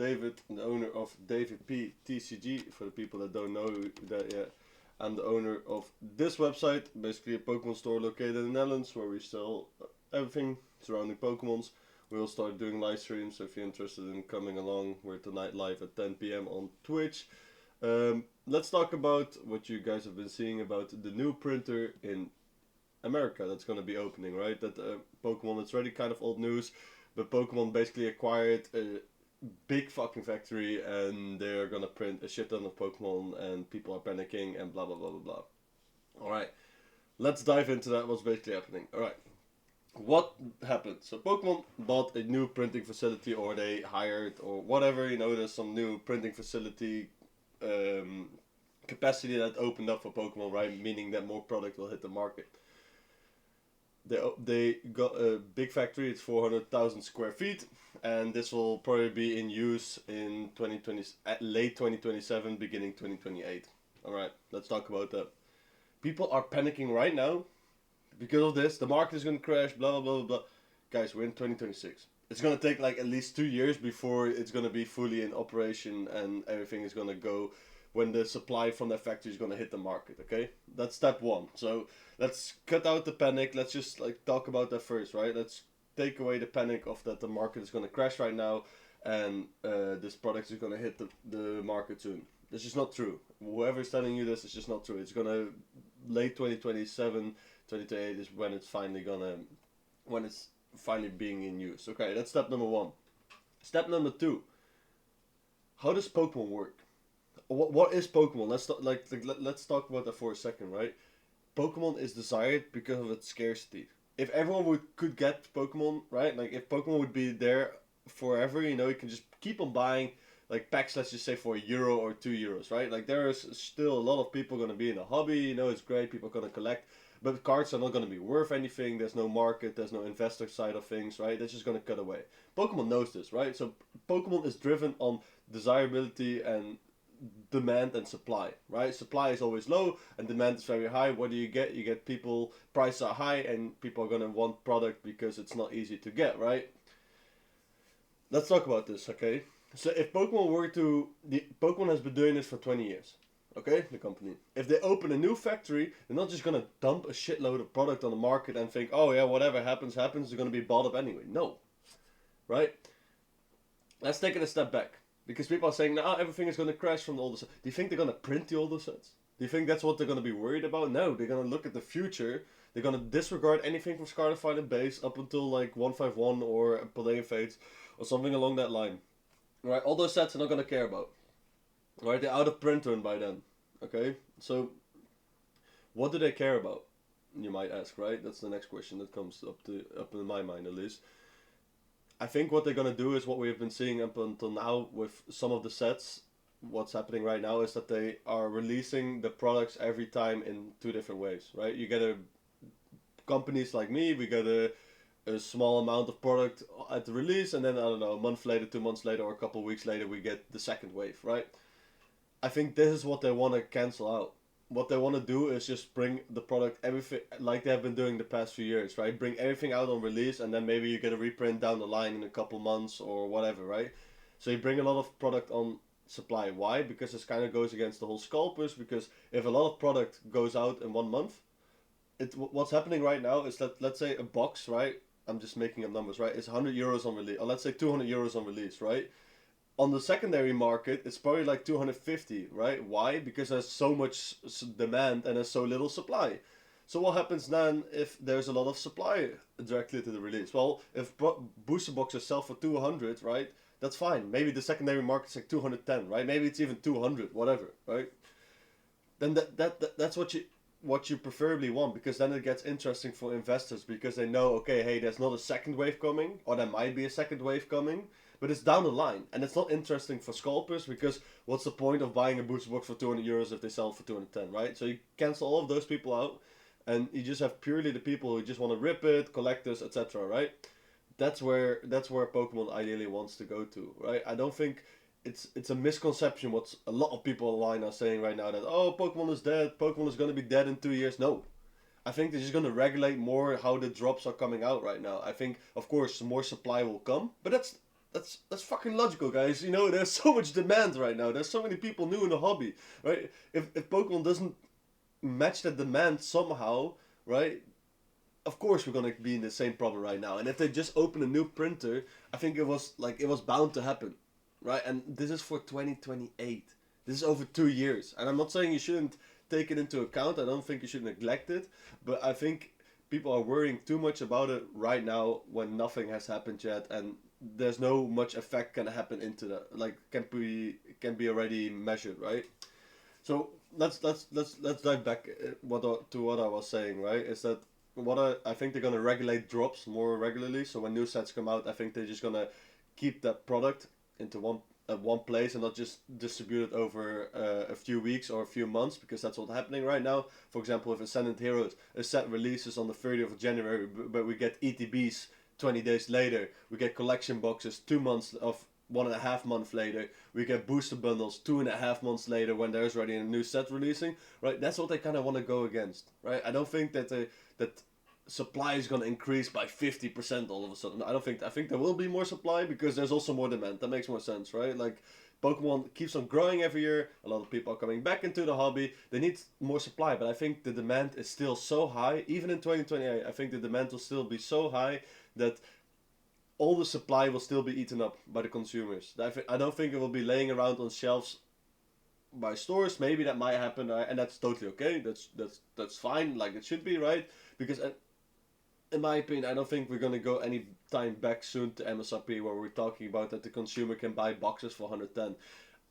David, the owner of David P TCG. For the people that don't know that yet, I'm the owner of this website, basically a Pokemon store located in the Netherlands where we sell everything surrounding Pokemons. We'll start doing live streams, so if you're interested in coming along, we're tonight live at 10 p.m. on Twitch. Let's talk about what you guys have been seeing about the new printer in America that's going to be opening, right? That Pokemon, it's already kind of old news, but Pokemon basically acquired a big fucking factory and they're going to print a shit ton of Pokemon and people are panicking and blah blah blah blah blah. Alright, let's dive into that, what's basically happening. Alright, what happened? So Pokemon bought a new printing facility, or they hired, or whatever, you know, there's some new printing facility capacity that opened up for Pokemon, right? Meaning that more product will hit the market. They got a big factory, it's 400,000 square feet, and this will probably be in use in 2020, late 2027, beginning 2028. Alright, let's talk about that. People are panicking right now because of this. The market is going to crash, blah, blah, blah, blah. Guys, we're in 2026. It's going to take like at least 2 years before it's going to be fully in operation and everything is going to go when the supply from that factory is going to hit the market, okay? That's step one. So let's cut out the panic. Let's just like talk about that first, right? Let's take away the panic of that the market is going to crash right now and this product is going to hit the market soon. This is not true. Whoever is telling you this is just not true. It's going to, late 2027, 2028 is when it's finally going to, when it's finally being in use. Okay, that's step number one. Step number two. How does Pokemon work? What is Pokemon? Let's talk about that for a second, right? Pokemon is desired because of its scarcity. If everyone could get Pokemon, right? Like if Pokemon would be there forever, you know, you can just keep on buying like packs, let's just say for €1 or €2, right? Like there is still a lot of people going to be in a hobby, you know, it's great, people are going to collect, but cards are not going to be worth anything, there's no market, there's no investor side of things, right? That's just going to cut away. Pokemon knows this, right? So Pokemon is driven on desirability and demand and supply, right? Supply is always low and demand is very high. What do you get? You get people, prices are high and people are going to want product because it's not easy to get, right? Let's talk about this, okay? So if Pokemon were to, Pokemon has been doing this for 20 years, okay? The company. If they open a new factory, they're not just going to dump a shitload of product on the market and think, oh yeah, whatever happens, happens, they're going to be bought up anyway. No, right? Let's take it a step back. Because people are saying, nah, everything is going to crash from the older sets. Do you think they're going to print the older sets? Do you think that's what they're going to be worried about? No, they're going to look at the future. They're going to disregard anything from Scarlet Violet and Base up until like 151 or Palladium Fates or something along that line. Right, all those sets are not going to care about. Right, they're out of print run by then. Okay, so what do they care about? You might ask, right? That's the next question that comes up in my mind at least. I think what they're going to do is what we've been seeing up until now with some of the sets. What's happening right now is that they are releasing the products every time in 2 different ways, right? You get companies like me, we get a small amount of product at the release, and then, I don't know, a month later, 2 months later, or a couple of weeks later, we get the second wave, right? I think this is what they want to cancel out. What they want to do is just bring the product, everything, like they have been doing the past few years, right? Bring everything out on release, and then maybe you get a reprint down the line in a couple months or whatever, right? So you bring a lot of product on supply. Why? Because this kind of goes against the whole scalpers, because if a lot of product goes out in 1 month, what's happening right now is that, let's say a box, right? I'm just making up numbers, right? It's €100 on release, or let's say €200 on release, right? On the secondary market, it's probably like 250, right? Why? Because there's so much demand and there's so little supply. So what happens then if there's a lot of supply directly to the release? Well, if booster boxes sell for 200, right? That's fine. Maybe the secondary market's like 210, right? Maybe it's even 200, whatever, right? Then that's what you preferably want, because then it gets interesting for investors, because they know, okay, hey, there's not a second wave coming, or there might be a second wave coming. But it's down the line, and it's not interesting for scalpers, because what's the point of buying a booster box for €200 if they sell for 210, right? So you cancel all of those people out, and you just have purely the people who just want to rip it, collectors, etc., right? That's where Pokemon ideally wants to go to, right? I don't think it's a misconception what a lot of people online are saying right now, that, oh, Pokemon is dead, Pokemon is going to be dead in 2 years. No. I think they're just going to regulate more how the drops are coming out right now. I think, of course, more supply will come, but that's fucking logical, guys. You know, there's so much demand right now. There's so many people new in the hobby, right? If Pokemon doesn't match that demand somehow, right? Of course we're gonna be in the same problem right now. And if they just open a new printer, I think it was bound to happen, right? And this is for 2028. This is over 2 years, and I'm not saying you shouldn't take it into account. I don't think you should neglect it, but I think people are worrying too much about it right now when nothing has happened yet, and there's no much effect can happen into that. Like can be already measured, right? So let's dive back to what I was saying, right? Is that I think they're gonna regulate drops more regularly. So when new sets come out, I think they're just gonna keep that product into one place and not just distribute it over a few weeks or a few months, because that's what's happening right now. For example, if Ascendant Heroes a set releases on the 30th of January, but we get ETBs 20 days later, we get collection boxes 2 months of 1.5 months later, we get booster bundles 2.5 months later when there's already a new set releasing, right? That's what they kind of want to go against, right? I don't think that that supply is going to increase by 50% all of a sudden. I think there will be more supply because there's also more demand. That makes more sense, right? Like Pokemon keeps on growing every year. A lot of people are coming back into the hobby. They need more supply, but I think the demand is still so high. Even in 2028, I think the demand will still be so high that all the supply will still be eaten up by the consumers. I don't think it will be laying around on shelves by stores. Maybe that might happen, and that's totally okay. That's fine. Like it should be, right? Because in my opinion, I don't think we're gonna go any time back soon to MSRP where we're talking about that the consumer can buy boxes for 110.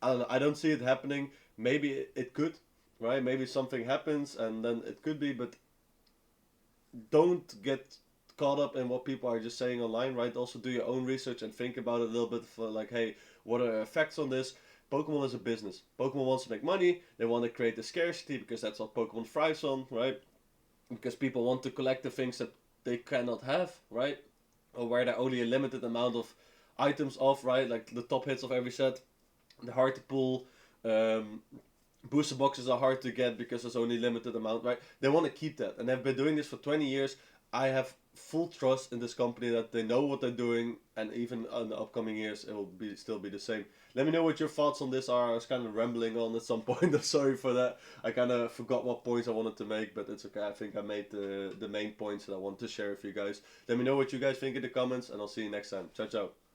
I don't know. I don't see it happening. Maybe it could, right? Maybe something happens and then it could be, but don't get caught up in what people are just saying online, right? Also do your own research and think about it a little bit for like, hey, what are the effects on this? Pokemon is a business. Pokemon wants to make money. They want to create the scarcity because that's what Pokemon thrives on, right? Because people want to collect the things that they cannot have, right? Or where there are only a limited amount of items of, right? Like the top hits of every set, they're hard to pull. Um, Booster boxes are hard to get because there's only limited amount, right? They want to keep that, and they've been doing this for 20 years. I have full trust in this company that they know what they're doing, and even in the upcoming years, it will still be the same. Let me know what your thoughts on this are. I was kind of rambling on at some point. I'm sorry for that. I kind of forgot what points I wanted to make, but it's okay. I think I made the main points that I want to share with you guys. Let me know what you guys think in the comments, and I'll see you next time. Ciao, ciao.